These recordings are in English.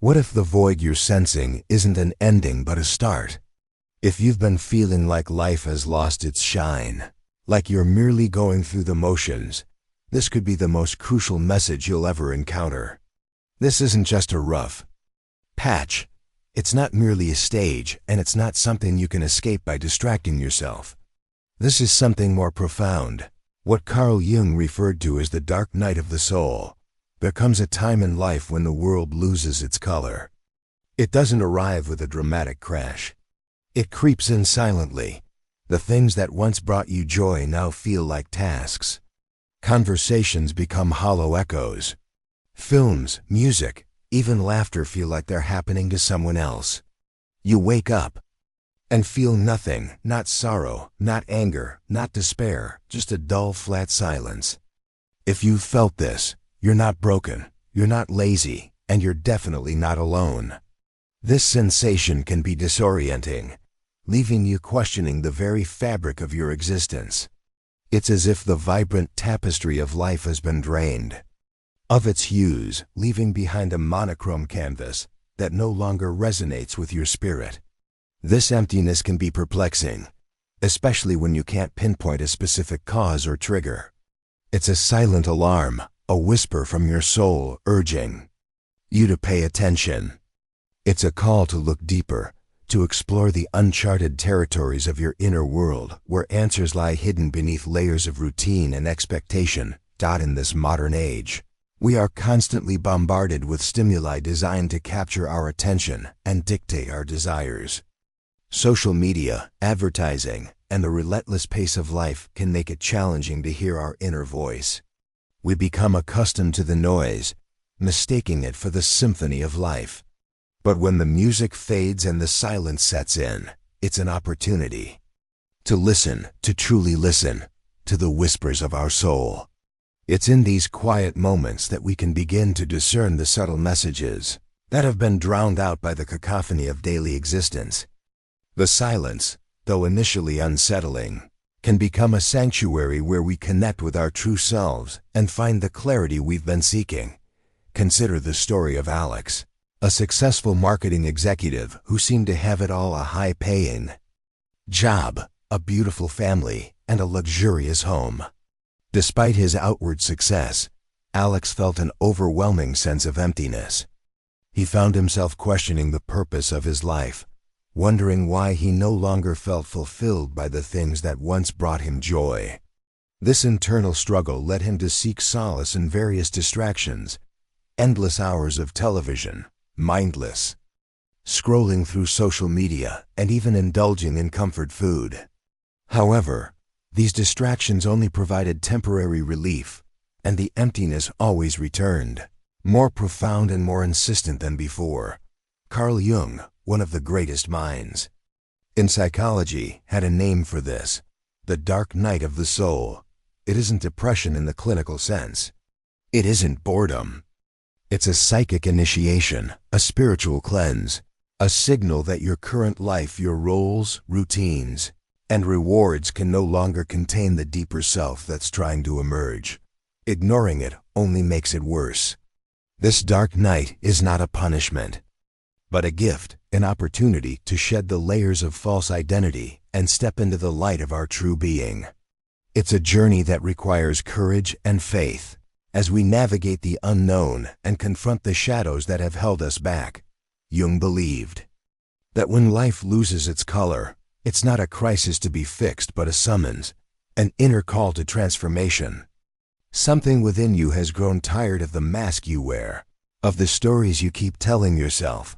What if the void you're sensing isn't an ending but a start? If you've been feeling like life has lost its shine, like you're merely going through the motions, this could be the most crucial message you'll ever encounter. This isn't just a rough patch. It's not merely a stage, and it's not something you can escape by distracting yourself. This is something more profound. What Carl Jung referred to as the dark night of the soul. There comes a time in life when the world loses its color. It doesn't arrive with a dramatic crash. It creeps in silently. The things that once brought you joy now feel like tasks. Conversations become hollow echoes. Films, music, even laughter feel like they're happening to someone else. You wake up and feel nothing, not sorrow, not anger, not despair, just a dull, flat silence. If you've felt this, you're not broken, you're not lazy, and you're definitely not alone. This sensation can be disorienting, leaving you questioning the very fabric of your existence. It's as if the vibrant tapestry of life has been drained of its hues, leaving behind a monochrome canvas that no longer resonates with your spirit. This emptiness can be perplexing, especially when you can't pinpoint a specific cause or trigger. It's a silent alarm, a whisper from your soul urging you to pay attention. It's a call to look deeper, to explore the uncharted territories of your inner world where answers lie hidden beneath layers of routine and expectation. In this modern age, we are constantly bombarded with stimuli designed to capture our attention and dictate our desires. Social media, advertising, and the relentless pace of life can make it challenging to hear our inner voice. We become accustomed to the noise, mistaking it for the symphony of life. But when the music fades and the silence sets in, it's an opportunity to listen, to truly listen, to the whispers of our soul. It's in these quiet moments that we can begin to discern the subtle messages that have been drowned out by the cacophony of daily existence. The silence, though initially unsettling, can become a sanctuary where we connect with our true selves and find the clarity we've been seeking. Consider the story of Alex, a successful marketing executive who seemed to have it all: a high-paying job, a beautiful family, and a luxurious home. Despite his outward success, Alex felt an overwhelming sense of emptiness. He found himself questioning the purpose of his life, wondering why he no longer felt fulfilled by the things that once brought him joy. This internal struggle led him to seek solace in various distractions: endless hours of television, mindless scrolling through social media, and even indulging in comfort food. However, these distractions only provided temporary relief, and the emptiness always returned, more profound and more insistent than before. Carl Jung, one of the greatest minds in psychology, had a name for this: the dark night of the soul. It isn't depression in the clinical sense. It isn't boredom. It's a psychic initiation, a spiritual cleanse, a signal that your current life, your roles, routines, and rewards can no longer contain the deeper self that's trying to emerge. Ignoring it only makes it worse. This dark night is not a punishment, but a gift, an opportunity to shed the layers of false identity and step into the light of our true being. It's a journey that requires courage and faith as we navigate the unknown and confront the shadows that have held us back. Jung believed that when life loses its color, it's not a crisis to be fixed but a summons, an inner call to transformation. Something within you has grown tired of the mask you wear, of the stories you keep telling yourself,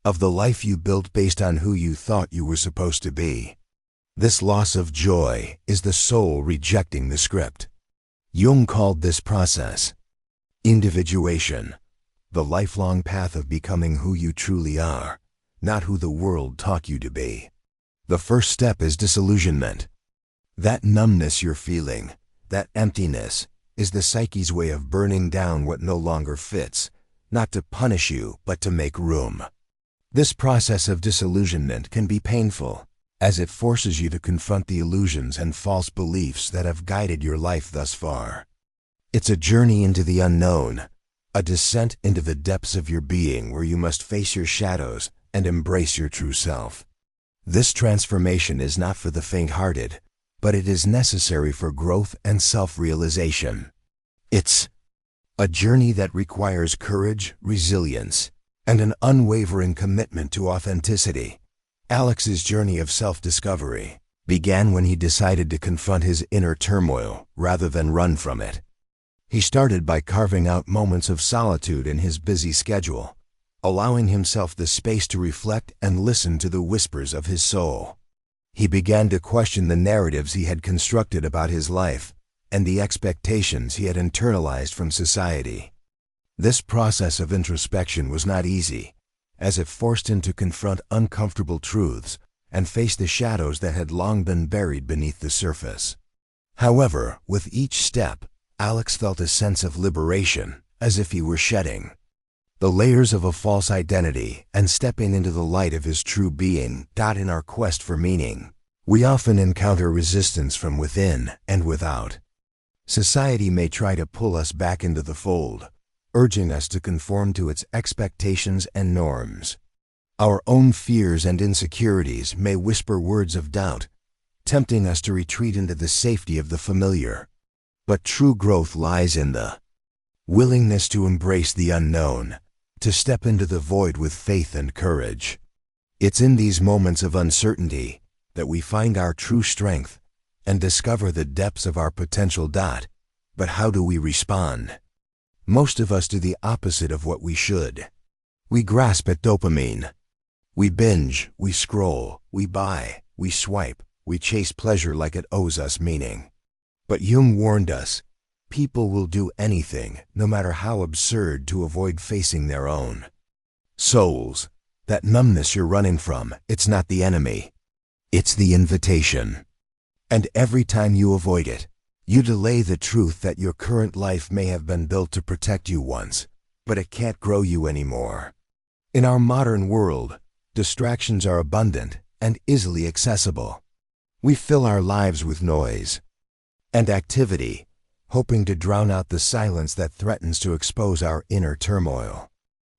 of the life you built based on who you thought you were supposed to be. This loss of joy is the soul rejecting the script. Jung called this process individuation, the lifelong path of becoming who you truly are, not who the world taught you to be. The first step is disillusionment. That numbness you're feeling, that emptiness, is the psyche's way of burning down what no longer fits, not to punish you, but to make room. This process of disillusionment can be painful, as it forces you to confront the illusions and false beliefs that have guided your life thus far. It's a journey into the unknown, a descent into the depths of your being where you must face your shadows and embrace your true self. This transformation is not for the faint-hearted, but it is necessary for growth and self-realization. It's a journey that requires courage, resilience, and an unwavering commitment to authenticity. Alex's journey of self-discovery began when he decided to confront his inner turmoil rather than run from it. He started by carving out moments of solitude in his busy schedule, allowing himself the space to reflect and listen to the whispers of his soul. He began to question the narratives he had constructed about his life and the expectations he had internalized from society. This process of introspection was not easy, as it forced him to confront uncomfortable truths and face the shadows that had long been buried beneath the surface. However, with each step, Alex felt a sense of liberation, as if he were shedding the layers of a false identity and stepping into the light of his true being. In our quest for meaning, we often encounter resistance from within and without. Society may try to pull us back into the fold, urging us to conform to its expectations and norms. Our own fears and insecurities may whisper words of doubt, tempting us to retreat into the safety of the familiar. But true growth lies in the willingness to embrace the unknown, to step into the void with faith and courage. It's in these moments of uncertainty that we find our true strength and discover the depths of our potential. But how do we respond? Most of us do the opposite of what we should. We grasp at dopamine. We binge, we scroll, we buy, we swipe, we chase pleasure like it owes us meaning. But Jung warned us, people will do anything, no matter how absurd, to avoid facing their own souls. That numbness you're running from, it's not the enemy. It's the invitation. And every time you avoid it, you delay the truth that your current life may have been built to protect you once, but it can't grow you anymore. In our modern world, distractions are abundant and easily accessible. We fill our lives with noise and activity, hoping to drown out the silence that threatens to expose our inner turmoil.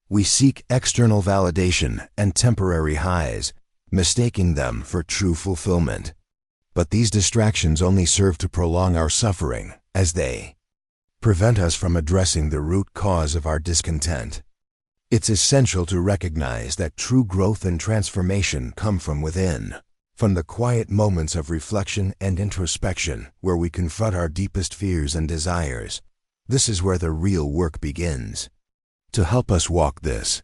We seek external validation and temporary highs, mistaking them for true fulfillment. But these distractions only serve to prolong our suffering, as they prevent us from addressing the root cause of our discontent. It's essential to recognize that true growth and transformation come from within, from the quiet moments of reflection and introspection where we confront our deepest fears and desires. This is where the real work begins. To help us walk this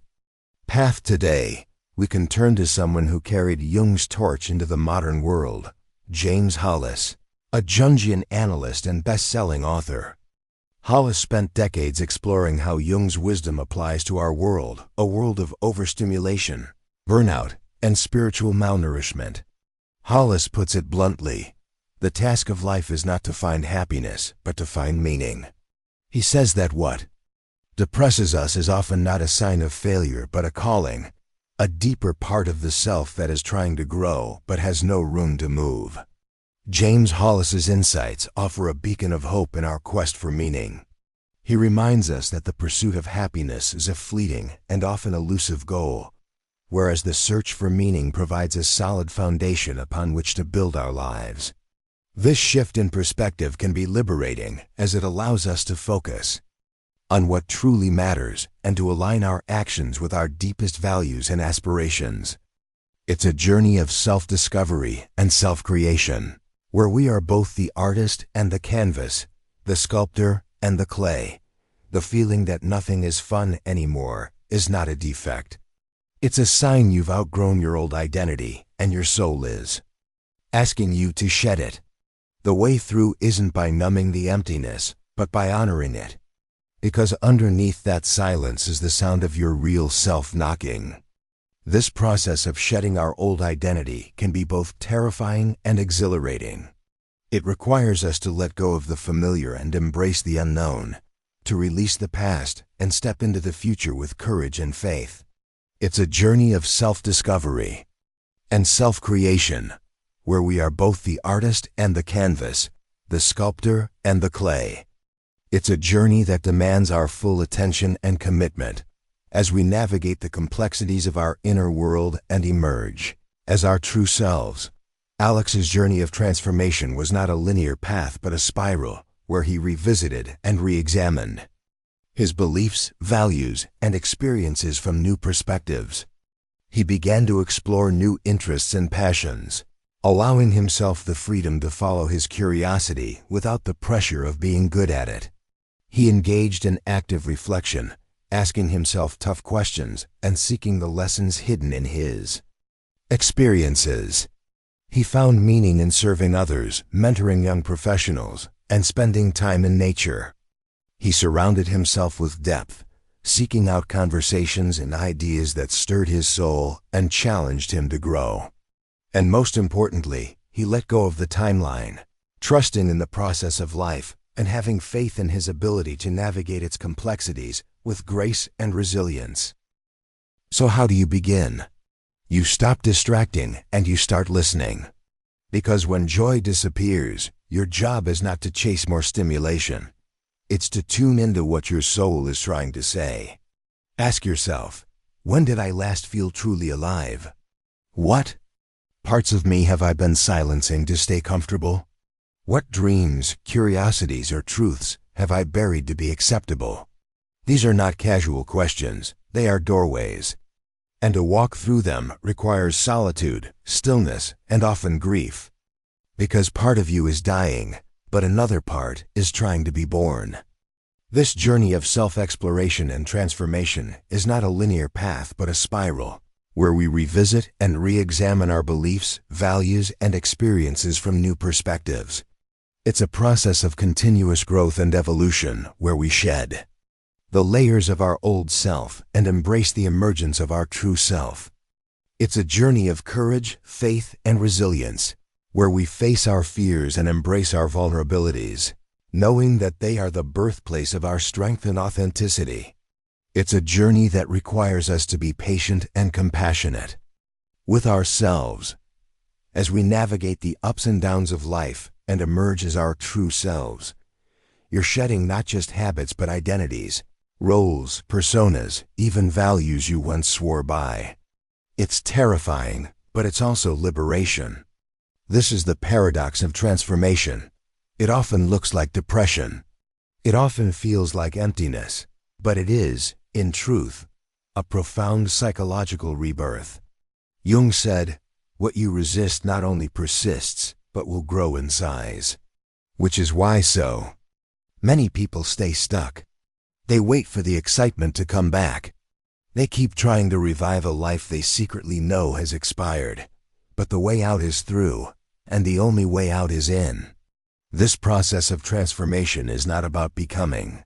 path today, we can turn to someone who carried Jung's torch into the modern world, James Hollis, a Jungian analyst and best-selling author. Hollis spent decades exploring how Jung's wisdom applies to our world, a world of overstimulation, burnout, and spiritual malnourishment. Hollis puts it bluntly, the task of life is not to find happiness, but to find meaning. He says that what depresses us is often not a sign of failure, but a calling, a deeper part of the self that is trying to grow but has no room to move. James Hollis's insights offer a beacon of hope in our quest for meaning. He reminds us that the pursuit of happiness is a fleeting and often elusive goal, whereas the search for meaning provides a solid foundation upon which to build our lives. This shift in perspective can be liberating, as it allows us to focus on what truly matters and to align our actions with our deepest values and aspirations. It's a journey of self-discovery and self-creation, where we are both the artist and the canvas, the sculptor and the clay. The feeling that nothing is fun anymore is not a defect. It's a sign you've outgrown your old identity and your soul is asking you to shed it. The way through isn't by numbing the emptiness, but by honoring it. Because underneath that silence is the sound of your real self knocking. This process of shedding our old identity can be both terrifying and exhilarating. It requires us to let go of the familiar and embrace the unknown, to release the past and step into the future with courage and faith. It's a journey of self-discovery and self-creation, where we are both the artist and the canvas, the sculptor and the clay. It's a journey that demands our full attention and commitment as we navigate the complexities of our inner world and emerge as our true selves. Alex's journey of transformation was not a linear path but a spiral where he revisited and re-examined his beliefs, values, and experiences from new perspectives. He began to explore new interests and passions, allowing himself the freedom to follow his curiosity without the pressure of being good at it. He engaged in active reflection, asking himself tough questions and seeking the lessons hidden in his experiences. He found meaning in serving others, mentoring young professionals, and spending time in nature. He surrounded himself with depth, seeking out conversations and ideas that stirred his soul and challenged him to grow. And most importantly, he let go of the timeline, trusting in the process of life and having faith in his ability to navigate its complexities with grace and resilience. So how do you begin? You stop distracting and you start listening. Because when joy disappears, your job is not to chase more stimulation. It's to tune into what your soul is trying to say. Ask yourself, when did I last feel truly alive? What parts of me have I been silencing to stay comfortable? What dreams, curiosities, or truths have I buried to be acceptable? These are not casual questions, they are doorways. And to walk through them requires solitude, stillness, and often grief. Because part of you is dying, but another part is trying to be born. This journey of self-exploration and transformation is not a linear path but a spiral, where we revisit and re-examine our beliefs, values, and experiences from new perspectives. It's a process of continuous growth and evolution where we shed the layers of our old self and embrace the emergence of our true self. It's a journey of courage, faith, and resilience, where we face our fears and embrace our vulnerabilities, knowing that they are the birthplace of our strength and authenticity. It's a journey that requires us to be patient and compassionate with ourselves as we navigate the ups and downs of life and emerge as our true selves. You're shedding not just habits but identities, roles, personas, even values you once swore by. It's terrifying, but it's also liberation. This is the paradox of transformation. It often looks like depression. It often feels like emptiness, but it is, in truth, a profound psychological rebirth. Jung said, "What you resist not only persists, but will grow in size." Which is why so many people stay stuck. They wait for the excitement to come back. They keep trying to revive a life they secretly know has expired. But the way out is through, and the only way out is in. This process of transformation is not about becoming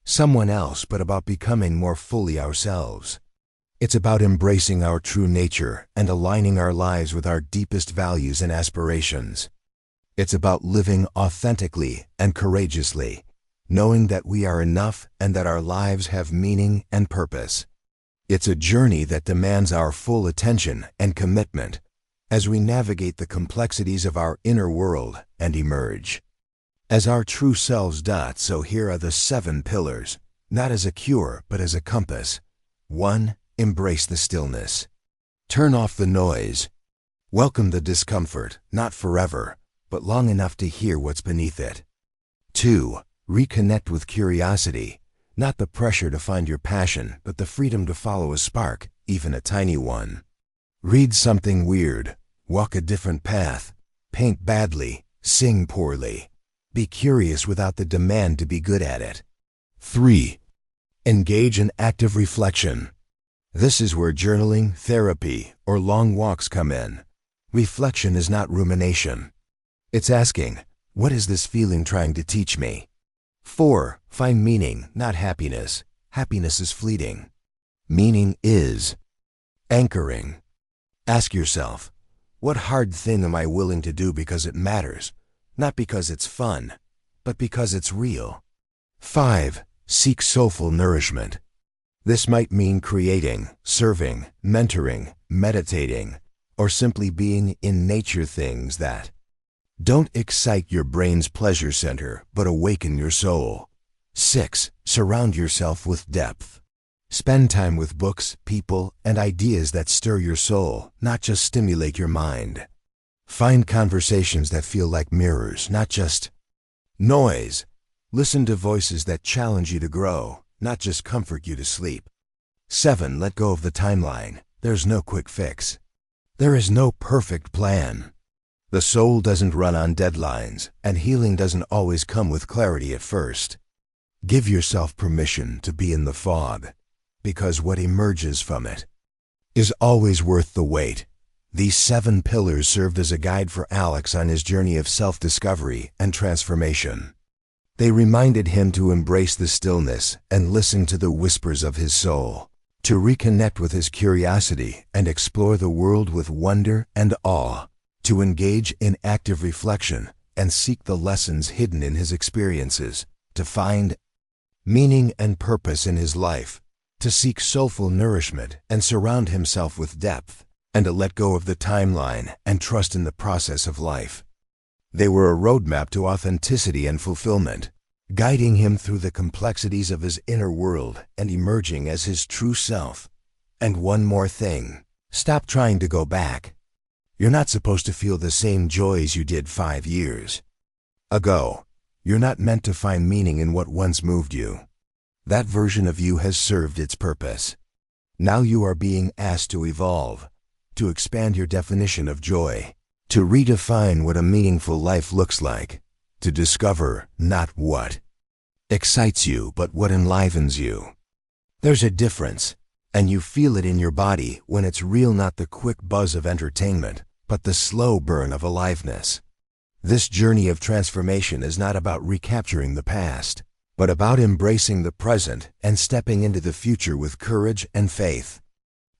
someone else, but about becoming more fully ourselves. It's about embracing our true nature and aligning our lives with our deepest values and aspirations. It's about living authentically and courageously, knowing that we are enough and that our lives have meaning and purpose. It's a journey that demands our full attention and commitment as we navigate the complexities of our inner world and emerge as our true selves. So here are the 7 pillars, not as a cure but as a compass. 1. Embrace the stillness. Turn off the noise. Welcome the discomfort, not forever, but long enough to hear what's beneath it. 2. Reconnect with curiosity, not the pressure to find your passion, but the freedom to follow a spark, even a tiny one. Read something weird, walk a different path, paint badly, sing poorly. Be curious without the demand to be good at it. 3. Engage in active reflection. This is where journaling, therapy, or long walks come in. Reflection is not rumination. It's asking, what is this feeling trying to teach me? 4. Find meaning, not happiness. Happiness is fleeting. Meaning is anchoring. Ask yourself, what hard thing am I willing to do because it matters? Not because it's fun, but because it's real. 5. Seek soulful nourishment. This might mean creating, serving, mentoring, meditating, or simply being in nature. Things that don't excite your brain's pleasure center, but awaken your soul. 6. Surround yourself with depth. Spend time with books, people, and ideas that stir your soul, not just stimulate your mind. Find conversations that feel like mirrors, not just noise. Listen to voices that challenge you to grow, not just comfort you to sleep. 7. Let go of the timeline. There's no quick fix. There is no perfect plan. The soul doesn't run on deadlines, and healing doesn't always come with clarity at first. Give yourself permission to be in the fog, because what emerges from it is always worth the wait. These 7 pillars served as a guide for Alex on his journey of self-discovery and transformation. They reminded him to embrace the stillness and listen to the whispers of his soul, to reconnect with his curiosity and explore the world with wonder and awe, to engage in active reflection and seek the lessons hidden in his experiences, to find meaning and purpose in his life, to seek soulful nourishment and surround himself with depth, and to let go of the timeline and trust in the process of life. They were a roadmap to authenticity and fulfillment, guiding him through the complexities of his inner world and emerging as his true self. And one more thing, stop trying to go back. You're not supposed to feel the same joys you did 5 years ago. You're not meant to find meaning in what once moved you. That version of you has served its purpose. Now you are being asked to evolve, to expand your definition of joy, to redefine what a meaningful life looks like, to discover not what excites you, but what enlivens you. There's a difference, and you feel it in your body when it's real, not the quick buzz of entertainment, but the slow burn of aliveness. This journey of transformation is not about recapturing the past, but about embracing the present and stepping into the future with courage and faith.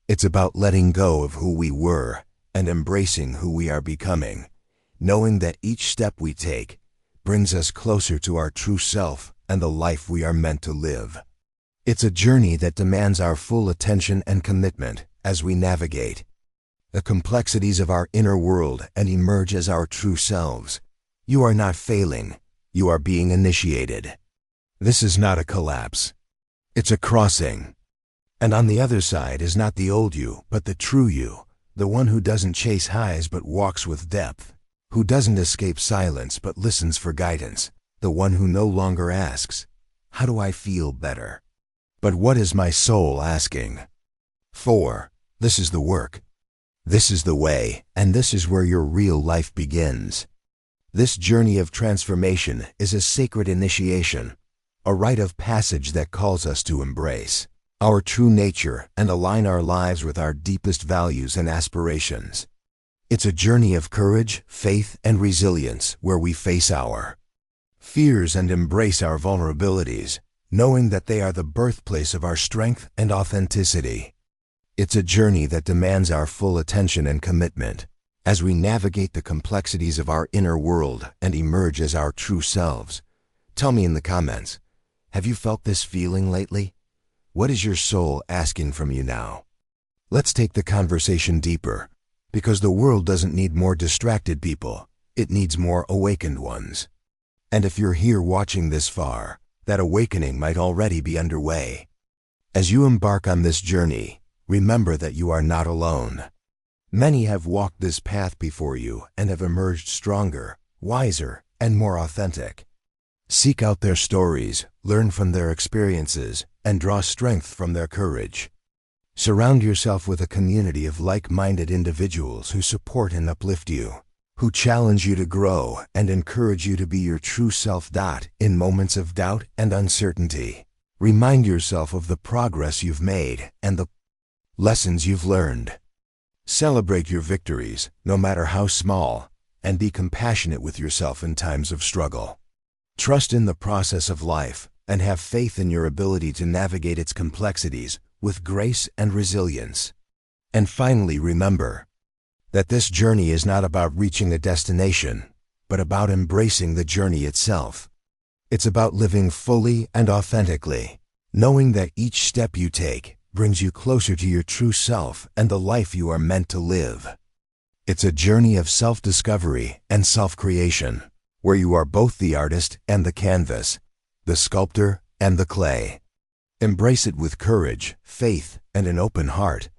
It's about letting go of who we were and embracing who we are becoming, knowing that each step we take brings us closer to our true self and the life we are meant to live. It's a journey that demands our full attention and commitment as we navigate the complexities of our inner world and emerge as our true selves. You are not failing, you are being initiated. This is not a collapse. It's a crossing. And on the other side is not the old you, but the true you, the one who doesn't chase highs but walks with depth, who doesn't escape silence but listens for guidance, the one who no longer asks, "How do I feel better?" but "What is my soul asking?" 4. This is the work. This is the way, and this is where your real life begins. This journey of transformation is a sacred initiation, a rite of passage that calls us to embrace our true nature and align our lives with our deepest values and aspirations. It's a journey of courage, faith, and resilience where we face our fears and embrace our vulnerabilities, knowing that they are the birthplace of our strength and authenticity. It's a journey that demands our full attention and commitment as we navigate the complexities of our inner world and emerge as our true selves. Tell me in the comments, have you felt this feeling lately? What is your soul asking from you now? Let's take the conversation deeper, because the world doesn't need more distracted people, it needs more awakened ones. And if you're here watching this far, that awakening might already be underway. As you embark on this journey, remember that you are not alone. Many have walked this path before you and have emerged stronger, wiser, and more authentic. Seek out their stories, learn from their experiences, and draw strength from their courage. Surround yourself with a community of like-minded individuals who support and uplift you, who challenge you to grow and encourage you to be your true self. In moments of doubt and uncertainty, remind yourself of the progress you've made and the lessons you've learned. Celebrate your victories, no matter how small, and be compassionate with yourself in times of struggle. Trust in the process of life and have faith in your ability to navigate its complexities with grace and resilience. And finally, remember that this journey is not about reaching a destination, but about embracing the journey itself. It's about living fully and authentically, knowing that each step you take brings you closer to your true self and the life you are meant to live. It's a journey of self-discovery and self-creation, where you are both the artist and the canvas, the sculptor and the clay. Embrace it with courage, faith, and an open heart,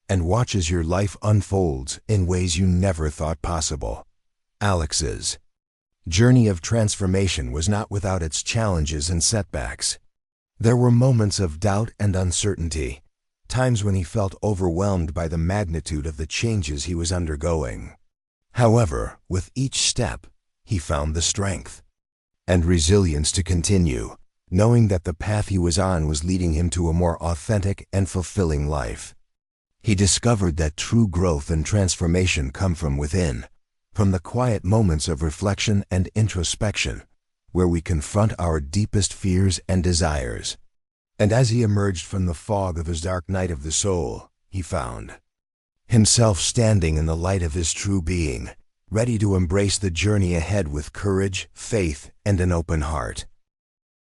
and watch as your life unfolds in ways you never thought possible. Alex's journey of transformation was not without its challenges and setbacks. There were moments of doubt and uncertainty, times when he felt overwhelmed by the magnitude of the changes he was undergoing. However, with each step, he found the strength and resilience to continue, knowing that the path he was on was leading him to a more authentic and fulfilling life. He discovered that true growth and transformation come from within, from the quiet moments of reflection and introspection, where we confront our deepest fears and desires. And as he emerged from the fog of his dark night of the soul, he found himself standing in the light of his true being, ready to embrace the journey ahead with courage, faith, and an open heart.